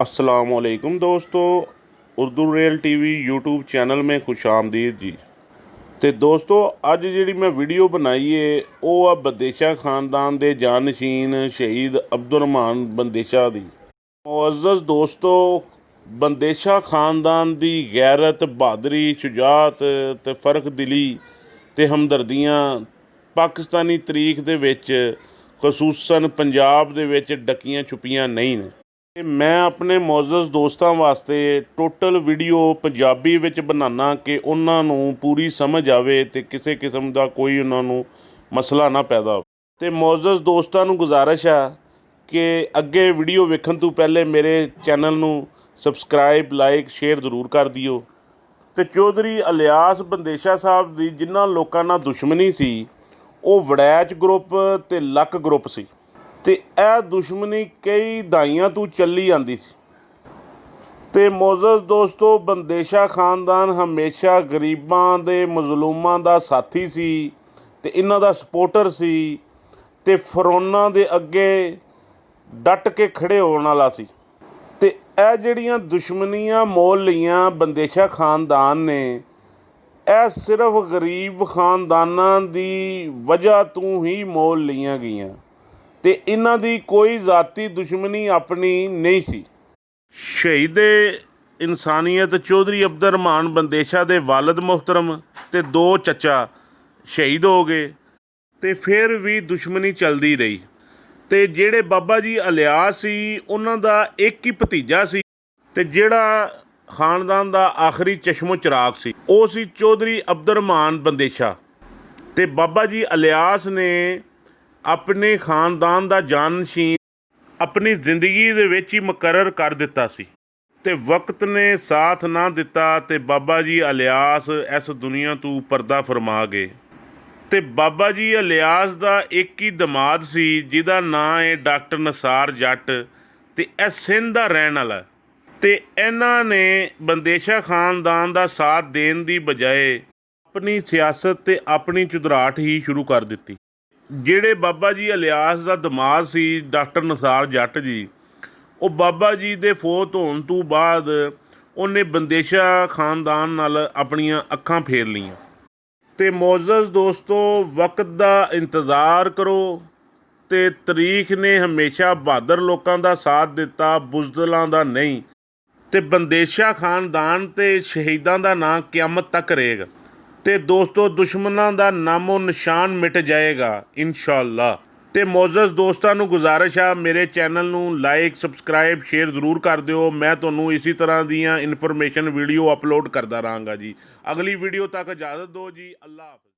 अस्सलामुअलैकुम दोस्तों, Urdu real TV YouTube channel में खुश आमदीद जी। तो दोस्तों अज जी मैं वीडियो बनाई है वो आ बंदेशा खानदान के जानशीन शहीद अब्दुल रहमान बंदेशा दी। मुअज़्ज़ज़ दोस्तों, बंदेशा खानदान की गैरत, बहादरी, शुजात ते फ़र्क दिली ते हमदर्दियाँ पाकिस्तानी तरीख दे विच खसूसन पंजाब दे विच डकियां छुपियां नहीं ने। मैं अपने मुअज़्ज़ज़ दोस्तों वास्ते टोटल वीडियो पंजाबी विच बनाना कि उन्हां नूं पूरी समझ आवे ते किसी किस्म का कोई उन्हां नूं मसला ना पैदा हो। ते मुअज़्ज़ज़ दोस्तों नूं गुजारिश है कि अगे वीडियो वेखण तो पहले मेरे चैनल नूं सबसक्राइब, लाइक, शेयर जरूर कर दिओ। ते चौधरी इलियास बंदेशा साहब दी जिन्हां लोकां नाल दुश्मनी सी वो वड़ैच ग्रुप ते लक ग्रुप सी ते यह दुश्मनी कई दाइयां तो चली आती सी। ते मुअज़्ज़ज़ दोस्तों, बंदेशा खानदान हमेशा गरीबां दे मजलूमां दा साथी सी ते इन्हां दा सपोर्टर सी ते फिरौनां दे अगे डट के खड़े होने वाला सी। ते यह जिहड़ियां दुश्मनियां मोल लईआं बंदेशा खानदान ने यह सिर्फ गरीब खानदानां दी वजह तो ही मोल लईआं गईआं ते इन्हां दी कोई ज़ाती दुश्मनी अपनी नहीं सी। शहीद इंसानियत चौधरी अब्दुल रहमान बंदेशा दे वालिद मोहतरम ते दो चचा शहीद हो गए ते फिर भी दुश्मनी चलती रही। ते जेड़े बाबा जी इलियास सी उन्हां दा एक ही भतीजा सी ते जेड़ा खानदान दा आखिरी चश्मो चिराग सी वो सी चौधरी अब्दुल रहमान बंदेशा। ते बाबा जी इलियास ने अपने खानदान का जानशीन अपनी जिंदगी दे विच ही मुकर्रर कर दिता सी ते वक्त ने साथ ना दिता ते बाबा जी इलियास इस दुनिया तो पर्दा फरमा गए। ते बाबा जी इलियास का एक ही दमाद सी जिहदा नां है डॉक्टर निसार जट ते इह सिंध दा रहण वाला। ते इन्हां ने बंदेशा खानदान का साथ देने की बजाय अपनी सियासत ते अपनी चुदराहट ही शुरू कर दी। ਜਿਹੜੇ ਬਾਬਾ ਜੀ ਇਲਿਆਸ ਦਾ ਦਮਾਦ ਸੀ ਡਾਕਟਰ ਨਿਸਾਰ ਜੱਟ ਜੀ, ਉਹ ਬਾਬਾ ਜੀ ਦੇ ਫੌਤ ਹੋਣ ਤੋਂ ਬਾਅਦ ਉਹਨੇ ਬੰਦੇਸ਼ਾ ਖਾਨਦਾਨ ਨਾਲ ਆਪਣੀਆਂ ਅੱਖਾਂ ਫੇਰ ਲਈਆਂ। ਤੇ ਮੁਅੱਜ਼ਜ਼ ਦੋਸਤੋ, ਵਕਤ ਦਾ ਇੰਤਜ਼ਾਰ ਕਰੋ ਤੇ ਤਾਰੀਖ ਨੇ ਹਮੇਸ਼ਾ ਬਹਾਦਰ ਲੋਕਾਂ ਦਾ ਸਾਥ ਦਿੱਤਾ, ਬੁਜ਼ਦਲਾਂ ਦਾ ਨਹੀਂ। ਤੇ ਬੰਦੇਸ਼ਾ ਖਾਨਦਾਨ ਤੇ ਸ਼ਹੀਦਾਂ ਦਾ ਨਾਂ ਕਿਆਮਤ ਤੱਕ ਰਹੇਗਾ। ਤੇ ਦੋਸਤੋ, ਦੁਸ਼ਮਣਾਂ ਦਾ ਨਾਮੋ ਨਿਸ਼ਾਨ ਮਿਟ ਜਾਏਗਾ ਇਨਸ਼ਾਅੱਲਾ। ਤੇ ਮੁਅੱਜ਼ਜ਼ ਦੋਸਤਾਂ ਨੂੰ ਗੁਜ਼ਾਰਿਸ਼ ਆ ਮੇਰੇ ਚੈਨਲ ਨੂੰ ਲਾਈਕ, ਸਬਸਕ੍ਰਾਈਬ, ਸ਼ੇਅਰ ਜ਼ਰੂਰ ਕਰ ਦਿਓ। ਮੈਂ ਤੁਹਾਨੂੰ ਇਸੇ ਤਰ੍ਹਾਂ ਦੀਆਂ ਇਨਫੋਰਮੇਸ਼ਨ ਵੀਡੀਓ ਅਪਲੋਡ ਕਰਦਾ ਰਹਾਂਗਾ ਜੀ। ਅਗਲੀ ਵੀਡੀਓ ਤੱਕ ਇਜਾਜ਼ਤ ਦਿਓ ਜੀ। ਅੱਲਾ ਹਾਫਿਜ਼।